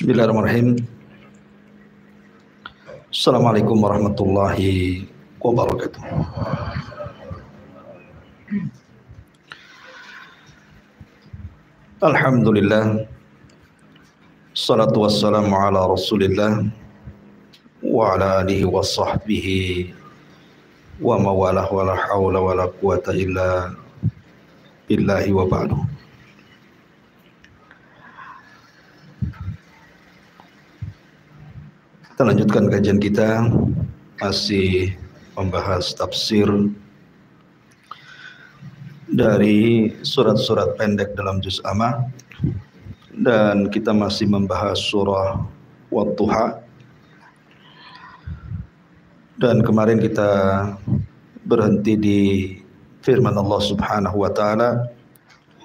Bismillahirrahmanirrahim. Assalamualaikum warahmatullahi wabarakatuh. Alhamdulillah. Salatu wassalamu ala Rasulillah wa ala alihi wa sahbihi wa mawalah wa la hawla wa la quwata illa billahi wa ba'du. Kita lanjutkan kajian kita, masih membahas tafsir dari surat-surat pendek dalam juz Amma, dan kita masih membahas surah Wat-Duha. Dan kemarin kita berhenti di firman Allah Subhanahu wa taala,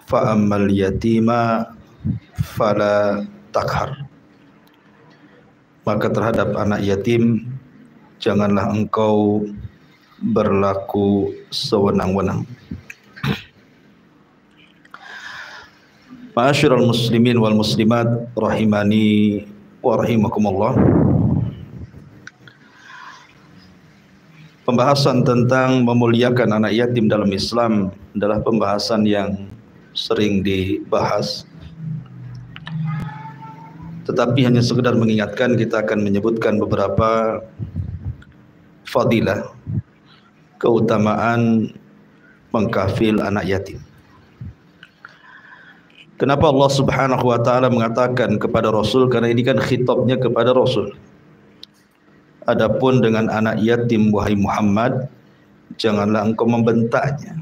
fa ammal yatima fala takhar. Maka terhadap anak yatim janganlah engkau berlaku sewenang-wenang. Ma'asyiral muslimin wal muslimat rahimani wa rahimakumullah. Pembahasan tentang memuliakan anak yatim dalam Islam adalah pembahasan yang sering dibahas. Tetapi hanya sekedar mengingatkan, kita akan menyebutkan beberapa fadilah, keutamaan mengkafil anak yatim. Kenapa Allah Subhanahu wa taala mengatakan kepada Rasul? Karena ini kan khitabnya kepada Rasul. Adapun dengan anak yatim, wahai Muhammad, janganlah engkau membentaknya.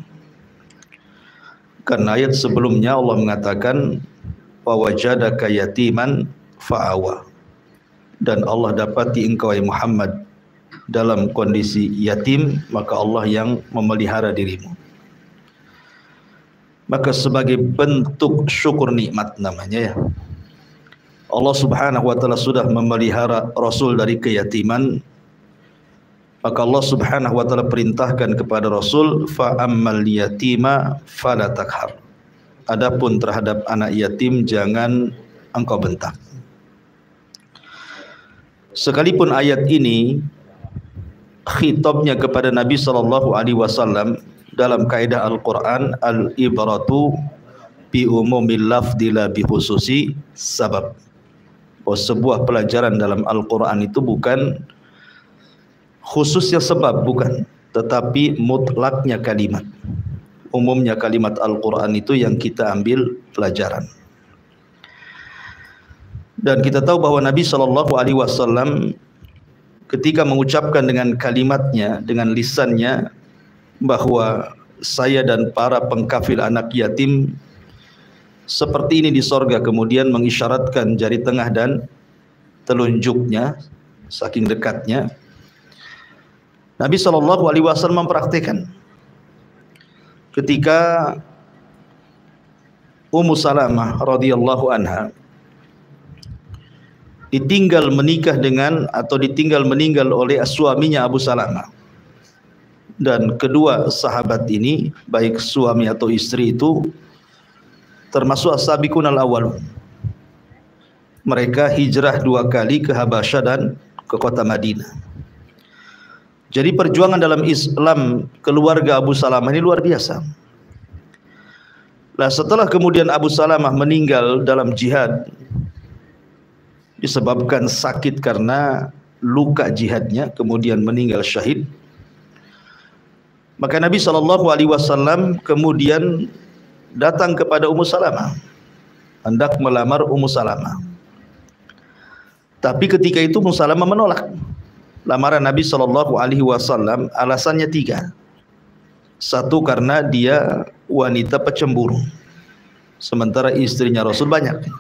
Karena ayat sebelumnya Allah mengatakan wa wajadaka yatiman fa'awa, dan Allah dapati engkau wahai Muhammad dalam kondisi yatim, maka Allah yang memelihara dirimu. Maka sebagai bentuk syukur nikmat namanya ya, Allah Subhanahu wa taala sudah memelihara Rasul dari keyatiman, maka Allah Subhanahu wa taala perintahkan kepada Rasul, fa ammal yatima fala takhar. Adapun terhadap anak yatim jangan engkau bentak. Sekalipun ayat ini khitabnya kepada Nabi sallallahu alaihi wasallam, dalam kaidah Al-Qur'an al-ibratu bi umumil lafzi la bi khususi sabab. Oh, sebuah pelajaran dalam Al-Qur'an itu bukan khususnya sebab, bukan, tetapi mutlaknya kalimat. Umumnya kalimat Al-Qur'an itu yang kita ambil pelajaran. Dan kita tahu bahwa Nabi SAW ketika mengucapkan dengan kalimatnya, dengan lisannya, bahwa saya dan para pengkafil anak yatim seperti ini di sorga, kemudian mengisyaratkan jari tengah dan telunjuknya, saking dekatnya, Nabi SAW mempraktikkan. Ketika Ummu Salamah radhiyallahu anha ditinggal menikah dengan atau ditinggal meninggal oleh suaminya Abu Salamah, dan kedua sahabat ini, baik suami atau istri itu termasuk as-sabiqun al-awwalun. Mereka hijrah 2 kali ke Habasyah dan ke kota Madinah. Jadi perjuangan dalam Islam keluarga Abu Salamah ini luar biasa. Nah, setelah kemudian Abu Salamah meninggal dalam jihad disebabkan sakit karena luka jihadnya, kemudian meninggal syahid, maka Nabi SAW kemudian datang kepada Ummu Salamah, hendak melamar Ummu Salamah. Tapi ketika itu Ummu Salamah menolak lamaran Nabi SAW. Alasannya 3. 1, karena dia wanita pecemburu, sementara istrinya Rasul banyak.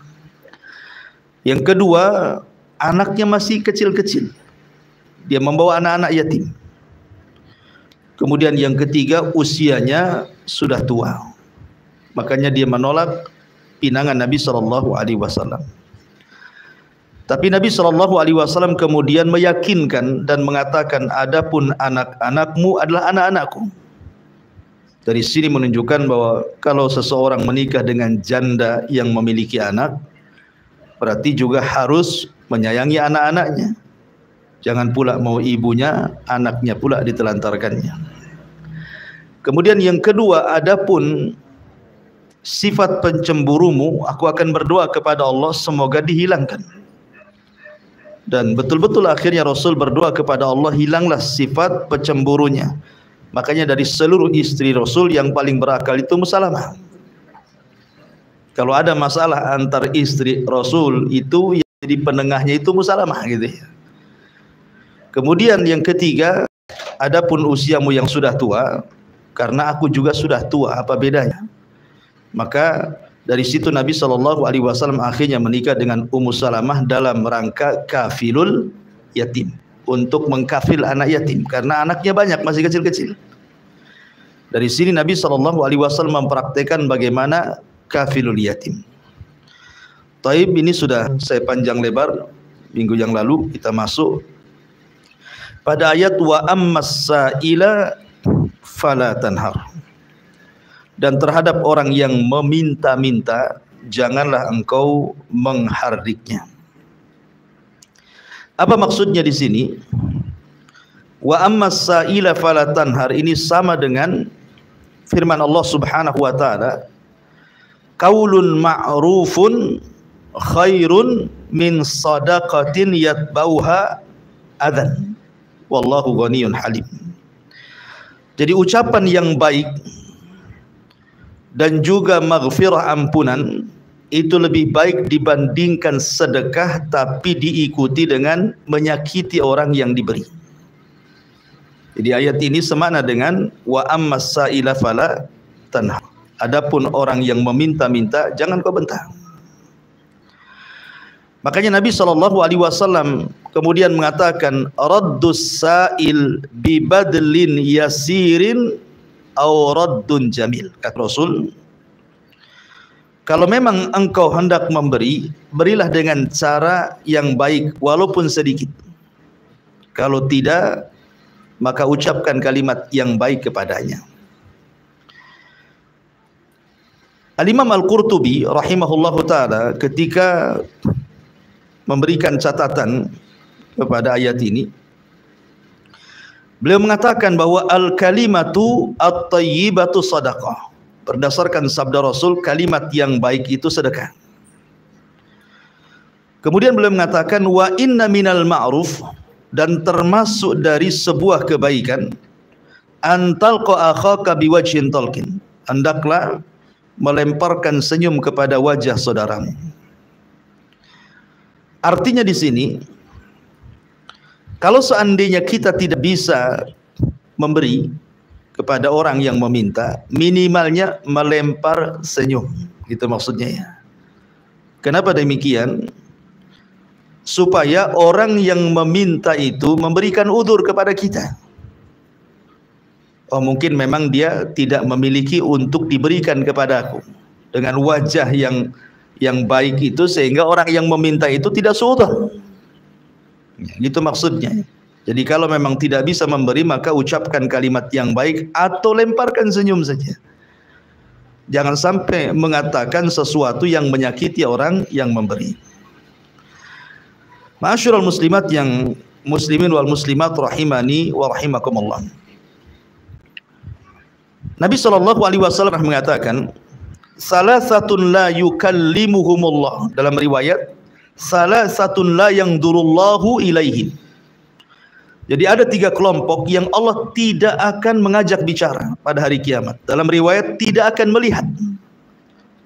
Yang kedua, anaknya masih kecil-kecil, dia membawa anak-anak yatim. Kemudian yang ketiga, usianya sudah tua, makanya dia menolak pinangan Nabi SAW. Tapi Nabi SAW kemudian meyakinkan dan mengatakan, adapun anak-anakmu adalah anak-anakku. Dari sini menunjukkan bahwa kalau seseorang menikah dengan janda yang memiliki anak, berarti juga harus menyayangi anak-anaknya. Jangan pula mau ibunya, anaknya pula ditelantarkannya. Kemudian yang kedua, adapun sifat pencemburumu, aku akan berdoa kepada Allah semoga dihilangkan. Dan betul-betul akhirnya Rasul berdoa kepada Allah, hilanglah sifat pencemburunya. Makanya dari seluruh istri Rasul yang paling berakal itu Ummu Salamah. Kalau ada masalah antar istri Rasul itu, yang jadi penengahnya itu Ummu Salamah gitu ya. Kemudian yang ketiga, adapun usiamu yang sudah tua, karena aku juga sudah tua, apa bedanya? Maka dari situ Nabi SAW akhirnya menikah dengan Ummu Salamah dalam rangka kafilul yatim, untuk mengkafil anak yatim, karena anaknya banyak, masih kecil-kecil. Dari sini Nabi SAW mempraktekkan bagaimana kafilul yatim. Taib, ini sudah saya panjang lebar minggu yang lalu. Kita masuk pada ayat wa ammas sa'ila fala tanhar. Dan terhadap orang yang meminta-minta, janganlah engkau menghardiknya. Apa maksudnya di sini? Wa ammas sa'ila fala tanhar ini sama dengan firman Allah Subhanahu wa taala, qaulun ma'rufun khairun min shadaqatin yatbauha adzan. Wallahu ghaniyun halim. Jadi ucapan yang baik dan juga maghfirah, ampunan, itu lebih baik dibandingkan sedekah tapi diikuti dengan menyakiti orang yang diberi. Jadi ayat ini semakna dengan wa ammas sa'ila fala tanhar. Adapun orang yang meminta-minta, jangan kau bentak. Makanya Nabi SAW kemudian mengatakan, raddus sa'il bibadlin yasirin au raddun jamil. Kata Rasul, kalau memang engkau hendak memberi, berilah dengan cara yang baik walaupun sedikit. Kalau tidak, maka ucapkan kalimat yang baik kepadanya. Al-Imam Al-Qurtubi rahimahullahu ta'ala ketika memberikan catatan kepada ayat ini, beliau mengatakan bahwa al-kalimatu at-tayyibatu sadaqah. Berdasarkan sabda Rasul, kalimat yang baik itu sedekah. Kemudian beliau mengatakan wa inna minal ma'ruf, dan termasuk dari sebuah kebaikan, antalqa akhaka biwajhin talqin, hendaklah melemparkan senyum kepada wajah saudaramu. Artinya di sini, kalau seandainya kita tidak bisa memberi kepada orang yang meminta, minimalnya melempar senyum. Itu maksudnya ya. Kenapa demikian? Supaya orang yang meminta itu memberikan udzur kepada kita. Oh, mungkin memang dia tidak memiliki untuk diberikan kepadaku. Dengan wajah yang baik itu, sehingga orang yang meminta itu tidak suudzon. Itu maksudnya. Jadi kalau memang tidak bisa memberi, maka ucapkan kalimat yang baik atau lemparkan senyum saja. Jangan sampai mengatakan sesuatu yang menyakiti orang yang memberi. Ma'asyiral muslimat yang muslimin wal muslimat rahimani wa rahimakumullah. Nabi SAW mengatakan, salasatun la yukallimuhumullah. Dalam riwayat, salasatun la yangdurullahu ilaihim. Jadi ada 3 kelompok yang Allah tidak akan mengajak bicara pada hari kiamat. Dalam riwayat, tidak akan melihat.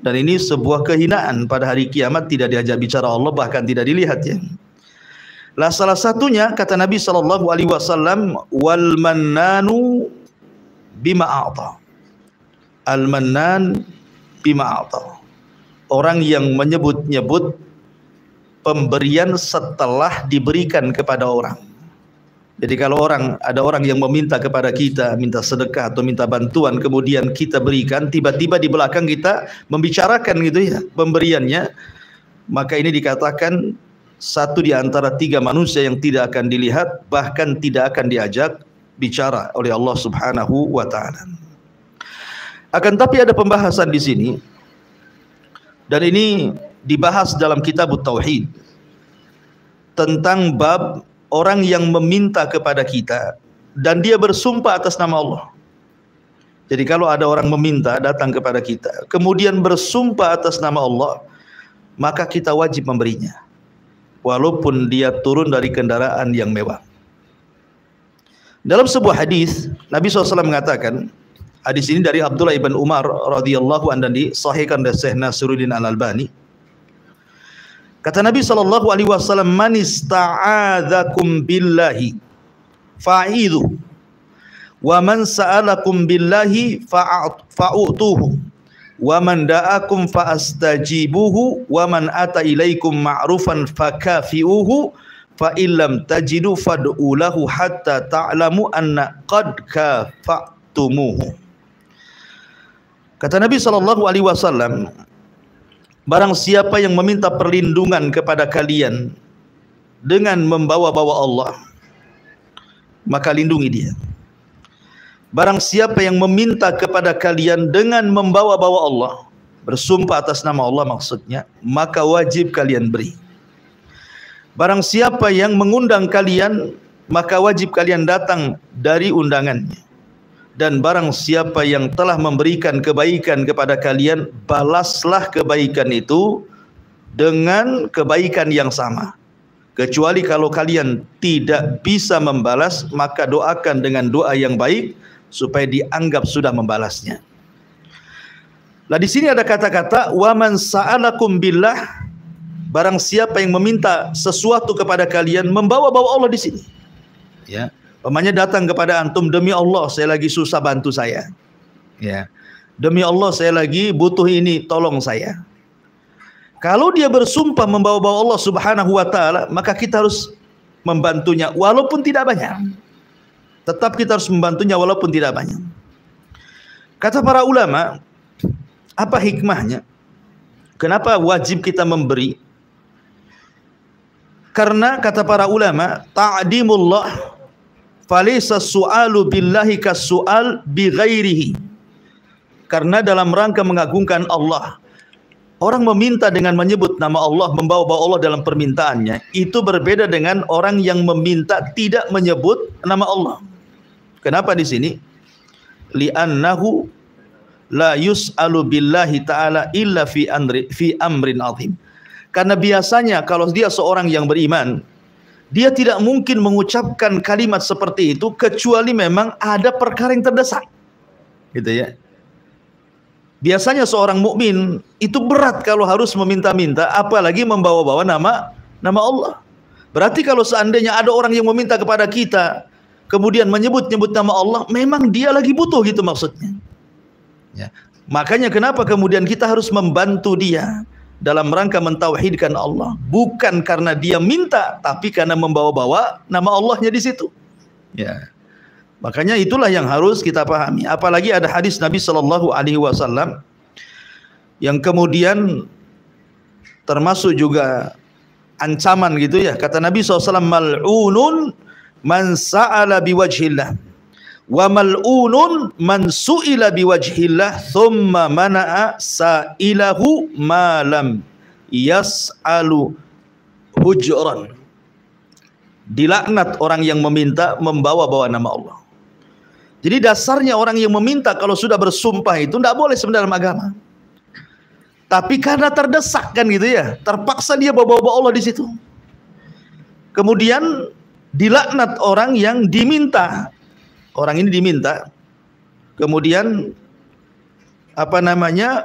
Dan ini sebuah kehinaan, pada hari kiamat tidak diajak bicara Allah, bahkan tidak dilihat ya. Lah salah satunya kata Nabi SAW, wal mannanu bima a'ta. Al mannan bima a'ta. Orang yang menyebut-nyebut pemberian setelah diberikan kepada orang. Jadi kalau ada orang yang meminta kepada kita, minta sedekah atau minta bantuan, kemudian kita berikan, tiba-tiba di belakang kita membicarakan gitu ya pemberiannya, maka ini dikatakan satu di antara 3 manusia yang tidak akan dilihat, bahkan tidak akan diajak bicara oleh Allah Subhanahu wa taala. Akan tapi ada pembahasan di sini, dan ini dibahas dalam kitab Tauhid tentang bab orang yang meminta kepada kita dan dia bersumpah atas nama Allah. Jadi kalau ada orang meminta datang kepada kita, kemudian bersumpah atas nama Allah, maka kita wajib memberinya, walaupun dia turun dari kendaraan yang mewah. Dalam sebuah hadis, Nabi SAW mengatakan, hadis ini dari Abdullah ibn Umar radhiyallahu anhu dan disahihkan oleh Syekh Nasiruddin Al-Albani. Kata Nabi SAW, "Man ista'adzakum billahi fa'idhu, wa man sa'alakum billahi fa'utuhu, wa man da'akum fa'astajibuhu, wa man ata ilaikum ma'rufan fakafi'uhu, fa illam tajidu fad'u lahu hatta ta'lamu anna qad kafa'tumuhu." Kata Nabi SAW, barang siapa yang meminta perlindungan kepada kalian dengan membawa-bawa Allah, maka lindungi dia. Barang siapa yang meminta kepada kalian dengan membawa-bawa Allah, bersumpah atas nama Allah maksudnya, maka wajib kalian beri. Barang siapa yang mengundang kalian, maka wajib kalian datang dari undangannya. Dan barang siapa yang telah memberikan kebaikan kepada kalian, balaslah kebaikan itu dengan kebaikan yang sama. Kecuali kalau kalian tidak bisa membalas, maka doakan dengan doa yang baik supaya dianggap sudah membalasnya. Nah, di sini ada kata-kata wa man sa'alakum billah, barang siapa yang meminta sesuatu kepada kalian, membawa-bawa Allah di sini. Ya, umpamanya datang kepada antum, demi Allah saya lagi susah, bantu saya. Ya. Demi Allah saya lagi butuh ini, tolong saya. Kalau dia bersumpah membawa-bawa Allah Subhanahu wa taala, maka kita harus membantunya walaupun tidak banyak. Tetap kita harus membantunya walaupun tidak banyak. Kata para ulama, apa hikmahnya? Kenapa wajib kita memberi? Karena kata para ulama, ta'dimullah falaysa su'alu billahi kas-su'al bi ghairihi. Karena dalam rangka mengagungkan Allah, orang meminta dengan menyebut nama Allah, membawa-bawa Allah dalam permintaannya, itu berbeda dengan orang yang meminta tidak menyebut nama Allah. Kenapa di sini? Li'annahu la yus'alu billahi ta'ala illa fi amrin azim. Karena biasanya kalau dia seorang yang beriman, dia tidak mungkin mengucapkan kalimat seperti itu kecuali memang ada perkara yang terdesak. Gitu ya. Biasanya seorang mukmin itu berat kalau harus meminta-minta, apalagi membawa-bawa nama Allah. Berarti kalau seandainya ada orang yang meminta kepada kita, kemudian menyebut-nyebut nama Allah, memang dia lagi butuh gitu maksudnya. Ya. Makanya kenapa kemudian kita harus membantu dia dalam rangka mentauhidkan Allah, bukan karena dia minta, tapi karena membawa-bawa nama Allahnya di situ. Ya. Makanya itulah yang harus kita pahami. Apalagi ada hadis Nabi Shallallahu Alaihi Wasallam yang kemudian termasuk juga ancaman gitu ya. Kata Nabi SAW, mal'unun man sa'ala biwajhillah wa mal'unun man su'ila biwajhillah thumma mana'a sa'ilahu ma lam yas'alu hujran. Dilaknat orang yang meminta membawa-bawa nama Allah. Jadi dasarnya orang yang meminta kalau sudah bersumpah itu tidak boleh sebenarnya dalam agama. Tapi karena terdesak kan gitu ya, terpaksa dia bawa-bawa Allah di situ. Kemudian dilaknat orang yang diminta. Orang ini diminta. Kemudian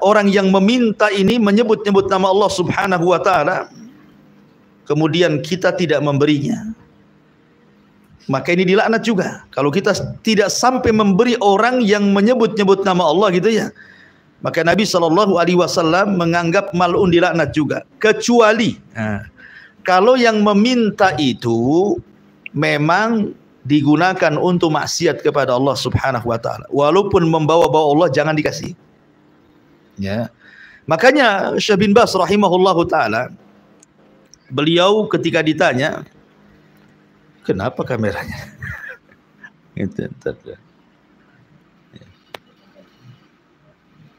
orang yang meminta ini menyebut-nyebut nama Allah Subhanahu wa taala. Kemudian kita tidak memberinya. Maka ini dilaknat juga. Kalau kita tidak sampai memberi orang yang menyebut-nyebut nama Allah gitu ya, maka Nabi Shallallahu Alaihi Wasallam menganggap mal'un dilaknat juga. Kecuali kalau yang meminta itu memang digunakan untuk maksiat kepada Allah Subhanahu wa taala. Walaupun membawa-bawa Allah jangan dikasih. Ya. Makanya Syekh bin Baz rahimahullahu taala, beliau ketika ditanya, kenapa kameranya? Gitu.